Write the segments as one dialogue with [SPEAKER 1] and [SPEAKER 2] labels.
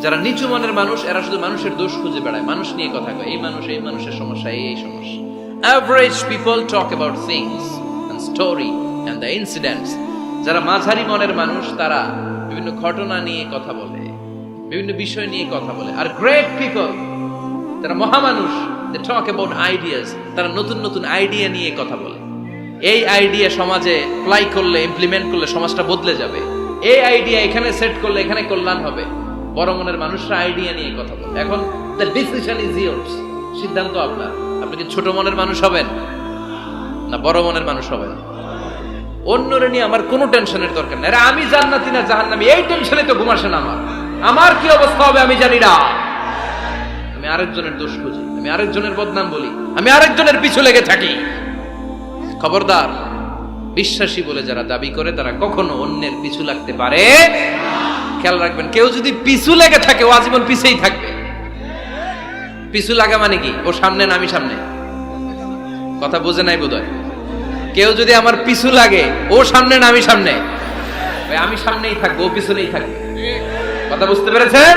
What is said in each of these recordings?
[SPEAKER 1] যারা নিচু মনের মানুষ এরা শুধু মানুষের দোষ খুঁজে বেড়ায়, মানুষ নিয়ে কথা কয়, এই মানুষের সমস্যা, এই সমস্যা। Average people talk about things and story and the incidents. যারা মাঝারি মনের মানুষ তারা বিভিন্ন ঘটনা নিয়ে কথা বলে, বিভিন্ন বিষয় নিয়ে কথা বলে। আর গ্রেট পিপল, তারা মহামানুষ, they talk about ideas. তারা নতুন নতুন আইডিয়া নিয়ে কথা বলে। এই আইডিয়া সমাজে অ্যাপ্লাই করলে, ইমপ্লিমেন্ট করলে সমাজটা বদলে যাবে। এই আইডিয়া এখানে সেট করলে এখানে কল্যাণ হবে। বড় মনের মানুষরা আইডিয়া নিয়ে কথা বলে। এখন the decision is yours, সিদ্ধান্ত আপনার। আপনি কি ছোট মনের মানুষ হবেন না বড় মনের মানুষ হবেন? অন্যরে নিয়ে আমার কোনো টেনশনের দরকার নেই। আমি জান্নাতি না জাহান্নামী এই টেনশনে তো ঘুম আসে না আমার কি অবস্থা হবে আমি জানি না। আমি আরেকজনের দোষ খুঁজি, আমি আরেকজনের বদনাম বলি, আমি আরেকজনের পিছু লেগে থাকি। খবরদার, বিশ্বাসী বলে যারা দাবি করে তারা কখনো অন্যের পিছু লাগতে পারে। খেয়াল রাখবেন, কেউ যদি পিছু লেগে থাকে ও আজীবন পিছেই থাকবে। পিছু লাগা মানে কি? ও সামনে না আমি সামনে? কথা বুঝে নাই বোধহয়। কেউ যদি আমার পিছু লাগে, ও সামনে না আমি সামনে? আমি সামনেই থাকবো, ও পিছনেই থাকবে। কথা বুঝতে পেরেছেন?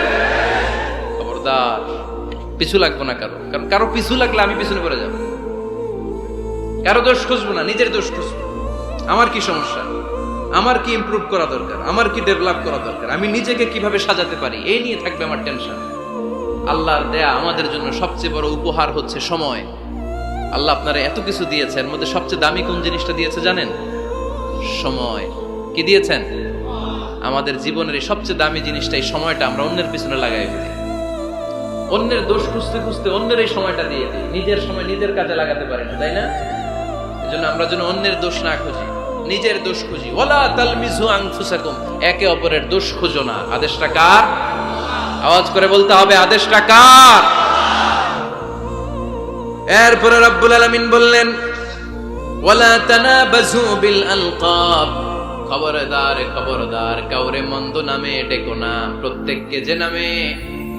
[SPEAKER 1] খবরদার, পিছু লাগবো না কারো, কারণ কারো পিছু লাগলে আমি পিছনে পড়ে যাবো। কারো দোষ খুঁজবো না, নিজের দোষ খুঁজবো। আমার কি সমস্যা, আমার কি ইমপ্রুভ করা দরকার, আমার কি ডেভেলপ করা দরকার, আমি নিজেকে কিভাবে সাজাতে পারি, এই নিয়ে থাকবে আমার টেনশন। আল্লাহর দেয়া আমাদের জন্য সবচেয়ে বড় উপহার হচ্ছে সময়। আল্লাহ আপনারা এত কিছু দিয়েছেন, এর মধ্যে সবচেয়ে দামি কোন জিনিসটা দিয়েছে জানেন? সময়। কি দিয়েছেন? আমাদের জীবনের এই সবচেয়ে দামি জিনিসটা, এই সময়টা আমরা অন্যের পিছনে লাগাই ফেলি। অন্যের দোষ খুঁজতে খুঁজতে অন্যের এই সময়টা দিয়ে দিই, নিজের সময় নিজের কাজে লাগাতে পারি না, তাই না? এজন্য আমরা যেন অন্যের দোষ না খুঁজি, নিজের দোষ খুঁজি। ওয়ালা তালমিজু আনফুসাকুম, একে অপরের দোষ খুঁজো না। আদেশটা কার? আওয়াজ করে বলতে হবে, আদেশটা কার? এরপরে রব্বুল আলামিন বললেন, ওয়ালা তানাবাজু বিল আলকাব, খবরদার খবরদার, কাউরে মন্দ নামে ডেকো না। প্রত্যেককে যে নামে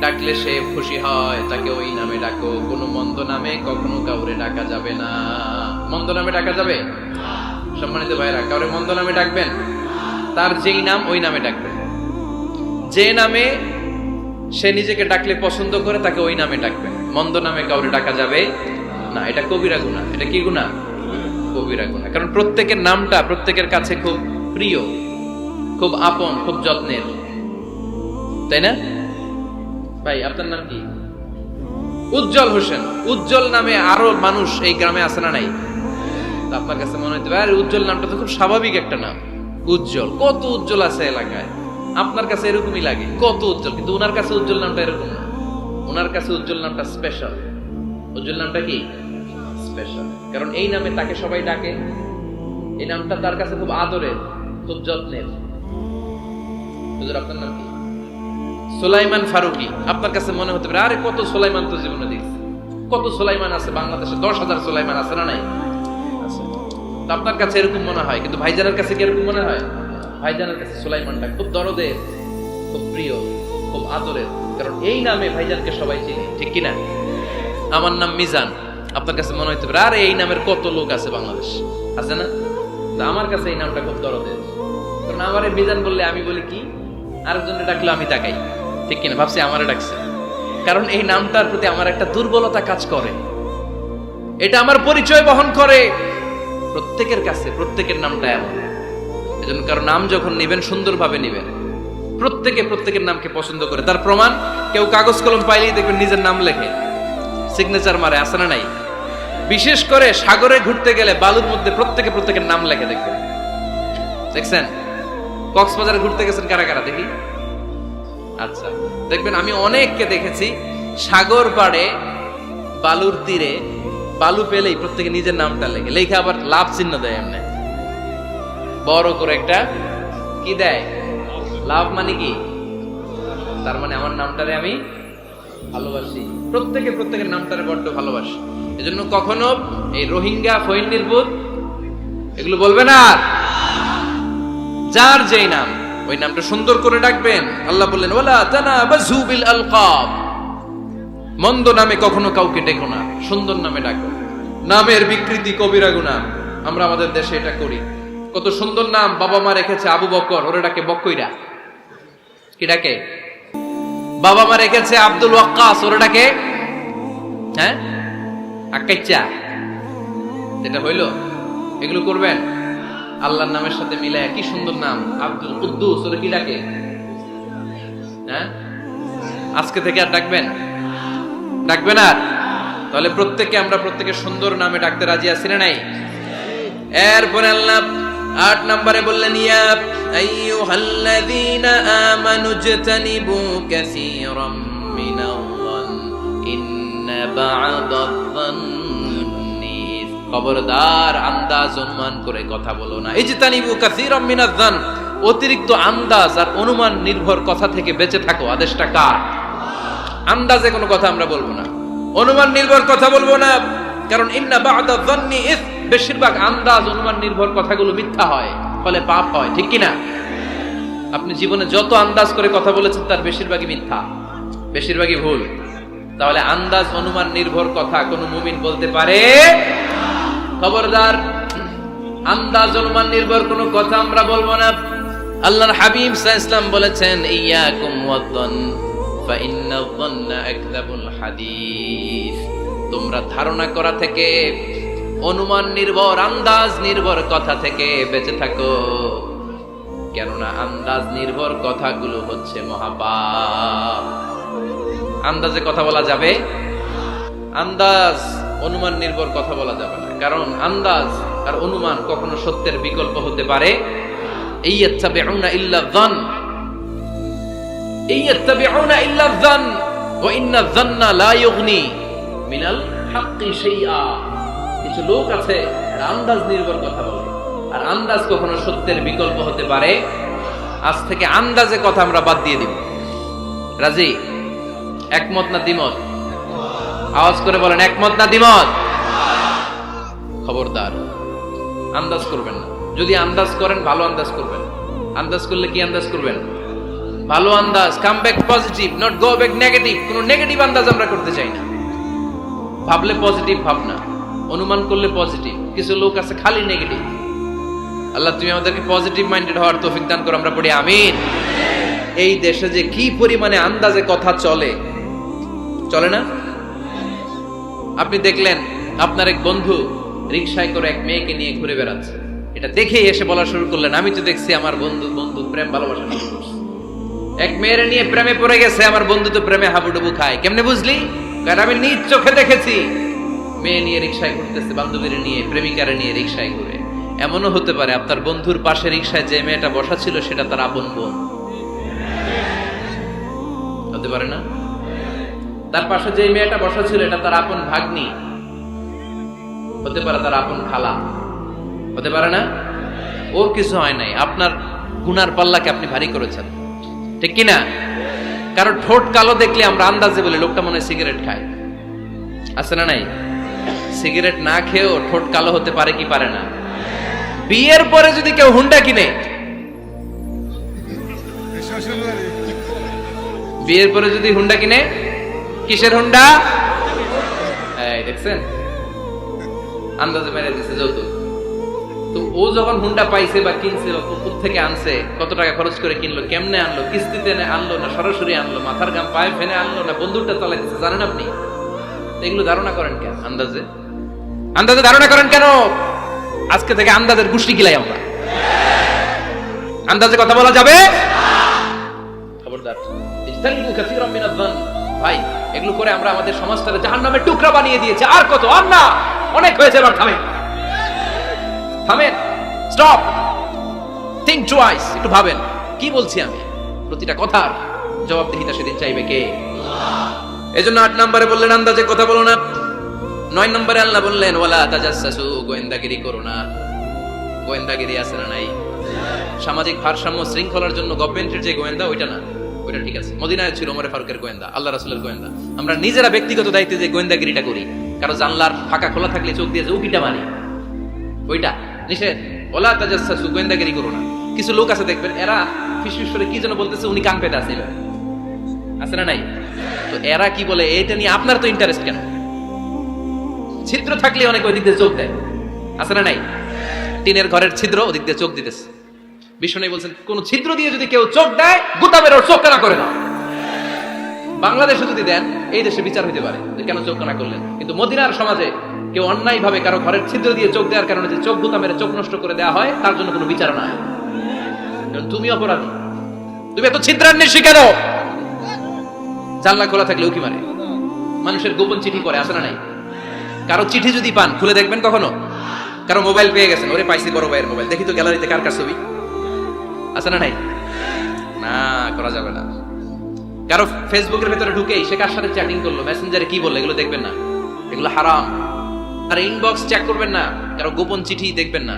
[SPEAKER 1] ডাকলে সে খুশি হয় তাকে ওই নামে ডাকো। কোনো মন্দ নামে কখনো কাউরে ডাকা যাবে না। মন্দ নামে ডাকা যাবে? সম্মানিত ভাইরা, কাউরে মন্দ নামে ডাকবেন, তার যেই নাম ওই নামে ডাকবেন। যে নামে সে নিজেকে ডাকলে পছন্দ করে তাকে ওই নামে ডাকবেন। মন্দ নামে কাউরে ডাকা যাবে না। এটা কবিরা গুনাহ। এটা কি গুনাহ? কবিরা গুনাহ। কারণ প্রত্যেকের নামটা প্রত্যেকের কাছে খুব প্রিয়, খুব আপন, খুব যত্নের, তাই না? ভাই আপনার নাম কি? উজ্জ্বল হোসেন। উজ্জ্বল নামে আরো মানুষ এই গ্রামে আছে না নাই? আপনার কাছে মনে হইতে পারে উজ্জ্বল নামটা তো খুব স্বাভাবিক একটা নাম। উজ্জ্বল, কত উজ্জ্বল আছে এলাকায়, আপনার কাছে এরকমই লাগে, কত উজ্জ্বল। কিন্তু ওনার কাছে উজ্জ্বল নামটা এরকম না, ওনার কাছে উজ্জ্বল নামটা স্পেশাল। উজ্জ্বল নামটা কি? স্পেশাল। কারণ এই নামে তাকে সবাই ডাকে, এই নামটা তার কাছে খুব আদরের, খুব যত্নের। হুজুর আপনার নাম কি? সুলাইমান ফারুকি। আপনার কাছে মনে হতে পারে আরে কত সুলাইমান তো জীবনে দেখছি, কত সুলাইমান আছে বাংলাদেশে, 10,000 সুলাইমান আছে না নাই? আছে। তো আপনার কাছে এরকম মনে হয়, কিন্তু ভাইজানের কাছে কি এরকম মনে হয়? ভাইজানের কাছে সুলাইমানটা খুব দরদের, খুব প্রিয়, খুব আদরের। কারণ এই নামে ভাইজানকে সবাই চিনে, ঠিক কিনা? আমার নাম মিজান। আপনার কাছে মনে হতে পারে আরে এই নামের কত লোক আছে বাংলাদেশ, আছে না? তো আমার কাছে এই নামটা খুব দরদের। কারণ আমারে মিজান বললে আমি বলি কি, আরেকজনের ডাকলে আমি তাকাই, ঠিক কিনা? ভাবছি আমারে ডাকছে, কারণ এই নামটার প্রতি আমার একটা দুর্বলতা কাজ করে। এটা আমার পরিচয় বহন করে প্রত্যেকের কাছে। প্রত্যেকের নামটা এমন, এজন্য কারো নাম যখন নিবেন সুন্দরভাবে নিবেন। প্রত্যেকে প্রত্যেকের নামকে পছন্দ করে। তার প্রমাণ, কেউ কাগজ কলম পাইলেই দেখবেন নিজের নাম লেখে, সিগনেচার মারে, আছে না নাই? বিশেষ করে সাগরে ঘুরতে গেলে বালুর মধ্যে প্রত্যেকে প্রত্যেকের নাম লেখে, দেখবেন, দেখছেন? কক্সবাজারে ঘুরতে গেছেন কারা কারা দেখি? আচ্ছা, দেখবেন আমি অনেককে দেখেছি সাগর পাড়ে বালুর তীরে বালু পেলেই প্রত্যেকে নিজের নামটা লেখে, লেখে আবার লাভ চিহ্ন দেয়, এমনি বড় করে একটা কি দেয়, লাভ। মানে কি? তার মানে আমার নামটারে আমি ভালোবাসি। প্রত্যেকে প্রত্যেকের নামটারে বড্ড ভালোবাসি। এজন্য কখনো এই রোহিঙ্গা, ফৈনির্ভূত এগুলো বলবে না। যার যেই নাম ওই নামটা সুন্দর করে ডাকবেন। আল্লাহ বললেন, ওয়ালা তানাবাজু বিল আলকাব, মন্দ নামে কখনো কাউকে ডেকো না, সুন্দর নামে ডাকো। নামের বিকৃতি কবিরা গুনাহ। আমরা আমাদের দেশে এটা করি। কত সুন্দর নাম বাবা মা রেখেছে, আবু বকর, ওরে ডাকে বক্কইরা। কি ডাকে? বাবা মা রেখেছে আব্দুল ওয়াক্কাস, ওরটাকে হ্যাঁ আকাইচা, এটা হইল? এগুলো করবেন আল্লাহর নামের সাথে মিলে। কি সুন্দর নাম, আব্দুল কুদ্দুস, ওরা কি ডাকে? হ্যাঁ, আজকে থেকে আর ডাকবেন? ডাকবেন আর? তাহলে প্রত্যেকে সুন্দর নামে ডাকতে রাজি আছি না নাই? এরপরে আল্লাহ 8 নম্বরে বললেন, ইয়া আইয়ুহাল্লাযীনা আমানু জতানিবু কাসীরাম মিনাল-যান ইন্না বা'দাল-যান্নি, খবরদার আন্দাজ অনুমান করে কথা বলো না। ইজতানিবু কাসীরাম মিনাল-যান, অতিরিক্ত আন্দাজ আর অনুমান নির্ভর কথা থেকে বেঁচে থাকো। আদেশটা কার? আন্দাজে কোনো কথা আমরা বলবো না, অনুমান নির্ভর কথা বলবো না, কারণ ইন্না বা'দাল-যান্নি ইস, বেশিরভাগ আন্দাজ অনুমান নির্ভর কথাগুলো মিথ্যা হয়, ফলে পাপ হয়, ঠিক কিনা? আপনি জীবনে যত আন্দাজ করে কথা বলেছেন তার বেশিরভাগই মিথ্যা, বেশিরভাগই ভুল। তাহলে আন্দাজ অনুমান নির্ভর কথা কোন মুমিন বলতে পারে? খবরদার আন্দাজ অনুমান নির্ভর কোন কথা আমরা বলবো না। আল্লাহর হাবিব সাল্লাল্লাহু আলাইহি ওয়াসাল্লাম বলেছেন, ইয়াকুম ওয়াদ-যান ফা ইন্নায-যান্না আকযাবুল হাদিস, তোমরা ধারণা করা থেকে, অনুমান নির্ভর, আন্দাজ নির্ভর কথা থেকে বেঁচে থাকো, কেননা আন্দাজ নির্ভর কথাগুলো হচ্ছে মহাপাপ। আন্দাজে কথা বলা যাবে? আন্দাজ অনুমান নির্ভর কথা বলা যাবে না, কারণ আন্দাজ আর অনুমান কখনো সত্যের বিকল্প হতে পারে। ইয়াত্তাবিউনা ইল্লা-যান, ইয়াত্তাবিউনা ইল্লা-যান ওয়া ইন্নায-যান্না লা ইউগনি মিনাল হাক্কি শাইআ। কিছু লোক আছে আন্দাজ নির্ভর কথা বলে, আর আন্দাজ কখনো সত্যের বিকল্প হতে পারে। আজ থেকে আন্দাজে কথা আমরা বাদ দিয়ে দিব। রাজি? একমত না দ্বিমত? আওয়াজ করে বলেন, একমত না দ্বিমত? খবরদার আন্দাজ করবেন না। যদি আন্দাজ করেন, ভালো আন্দাজ করবেন। আন্দাজ করলে কি আন্দাজ করবেন? ভালো আন্দাজ। Come back positive, not go back negative. কোনো নেগেটিভ আন্দাজ আমরা করতে চাই না। ভাবলে পজিটিভ ভাবনা, অনুমান করলে পজিটিভ। কিছু লোক আছে খালি নেগেটিভ। আল্লাহ তুমি আমাদেরকে পজিটিভ মাইন্ডেড হওয়ার তৌফিক দান করো, আমরা পড়ি আমিন। এই দেশে যে কি পরিমাণে আন্দাজে কথা চলে, চলে না? আপনি দেখলেন আপনার এক বন্ধু রিকশায় করে এক মেয়েকে নিয়ে ঘুরে বেড়াচ্ছে, এটা দেখেই এসে বলা শুরু করলেন, আমি তো দেখছি আমার বন্ধু প্রেম ভালোবাসা শুরু করছে, এক মেয়ের নিয়ে প্রেমে পড়ে গেছে, আমার বন্ধু তো প্রেমে হাবুডুবু খায়। কেমনে বুঝলি? কারণ আমি নিজ চোখে দেখেছি। মেয়ে নিয়ে রিকশায় ঘুরতেছে, বান্ধবীর নিয়ে, প্রেমিকারে নিয়ে রিকশায় ঘুরে। এমনও হতে পারে আপনার বন্ধুর পাশে রিকশায় যে মেয়েটা বসা ছিল সেটা তার আপন বোন, হতে পারে না? তার পাশে যে মেয়েটা বসা ছিল এটা তার আপন ভাগ্নি, হতে পারে তার আপন খালা, হতে পারে না? ওর কিছু হয় নাই, আপনার গুনার পাল্লাকে আপনি ভারী করেছেন, ঠিক কিনা? কারণ ঠোঁট কালো দেখলে আমরা আন্দাজে বলি লোকটা মনে হয় সিগারেট খায়, আছে না নাই? সিগারেট না খেয়েও ঠোঁট কালো হতে পারে কি পারে না? বিয়ের পরে যদি কেউ হুন্ডা কিনে, বিয়ের পরে যদি হুন্ডা কিনে, কিসের হুন্ডা? এই দেখছেন, আন্দাজে মেরে দিছে যৌতুক। তো ও যখন হুন্ডা পাইছে বা কিনছে, থেকে আনছে, কত টাকা খরচ করে কিনলো, কেমনে আনলো, কিস্তিতে আনলো না সরাসরি আনলো, মাথার গাম পায়ে ফেলে আনলো না বন্দুকটা চালাই দিচ্ছে, জানেন আপনি? এগুলো ধারণা করেন কেন? আন্দাজে ধারণা করেন কেন? আজকে থেকে আন্দাজের গোষ্ঠী গিলাই আমরা। আন্দাজে কথা বলা যাবে? খবরদার। ইজতানিবু কাসীরাম মিনাজ-যান। ভাই, এগুলো করে আমরা আমাদের সমাজটাকে জাহান্নামের টুকরা বানিয়ে দিয়েছি। আর কত? আর না, অনেক হয়েছে, এবার থামেন, স্টপ, থিংক টুয়াইস। একটু ভাবেন কি বলছি আমি। প্রতিটা কথার জবাবদিহিতা সেদিন চাইবে কে? এজন্য 8 নম্বরে বললেন আন্দাজে কথা বলো না। 9 নম্বরে আল্লাহ বললেন ওয়ালা তাজাসসু, গোয়েন্দাগিরি করো না। গোয়েন্দাগিরি আছে না নাই? সামাজিক ভারসাম্য শৃঙ্খলার জন্য গভর্নমেন্টের যে গোয়েন্দা, ওইটা না, ওইটা ঠিক আছে। মদিনায় ছিল ওমর ফারুকের গোয়েন্দা, আল্লাহ রাসূলের গোয়েন্দা। আমরা নিজেরা ব্যক্তিগত দায়িত্বে যে গোয়েন্দাগিরিটা করি, কারো জানলার ফাঁকা খোলা থাকলে চোখ দিয়ে যে উকিটা মারি, ওইটা নিষেধ। ওয়ালা তাজাসসু, গোয়েন্দাগিরি করো না। কিছু লোক আছে দেখবেন, এরা ফিসফিস করে কি যেন বলতেছে, উনি কান পেতে আছে না নাই? তো এরা কি বলে, এটা নিয়ে আপনার তো ইন্টারেস্ট কেন? ছিদ্র থাকলে অনেক ওই দিক দিয়ে চোখ দেয়, আছে না নাই? টিনের ঘরের ছিদ্র, ওদিক দিয়ে চোখ দিতেছে। বিষ্ণু বলছেন কোন ছিদ্র দিয়ে যদি কেউ চোখ দেয়, গুতা বের ওর চোখ কানা করে না। বাংলাদেশে যদি দেন এই দেশে বিচার হইতে পারে যে কেন চোখ কানা করলেন, কিন্তু মদিনার সমাজে কেউ অন্যায় ভাবে কারো ঘরের ছিদ্র দিয়ে চোখ দেওয়ার কারণে যে চোখ গুতা মেরে চোখ নষ্ট করে দেওয়া হয় তার জন্য কোনো বিচার নাই। কারণ তুমি অপরাধী, তুমি এত ছিদ্রান্বেষী কেন? জানলা খোলা থাকলে উকি মারে, মানুষের গোপন চিঠি পড়ে, আসে না নাই? কারো চিঠি যদি পান খুলে দেখবেন কখনো? কারো মোবাইল পেয়ে গেছেন, ওরে পাইছি বড় ভাইয়ের মোবাইল, দেখি তো গ্যালারিতে কার কার ছবি আছে না নাই? না, করা যাবে না। কারো ফেসবুকের ভেতরে ঢুকেই সে কার সাথে চ্যাটিং করলো, মেসেঞ্জারে কি বললো, এগুলো দেখবেন না, এগুলো হারাম। আর ইনবক্স চেক করবেন না, কারো গোপন চিঠি দেখবেন না।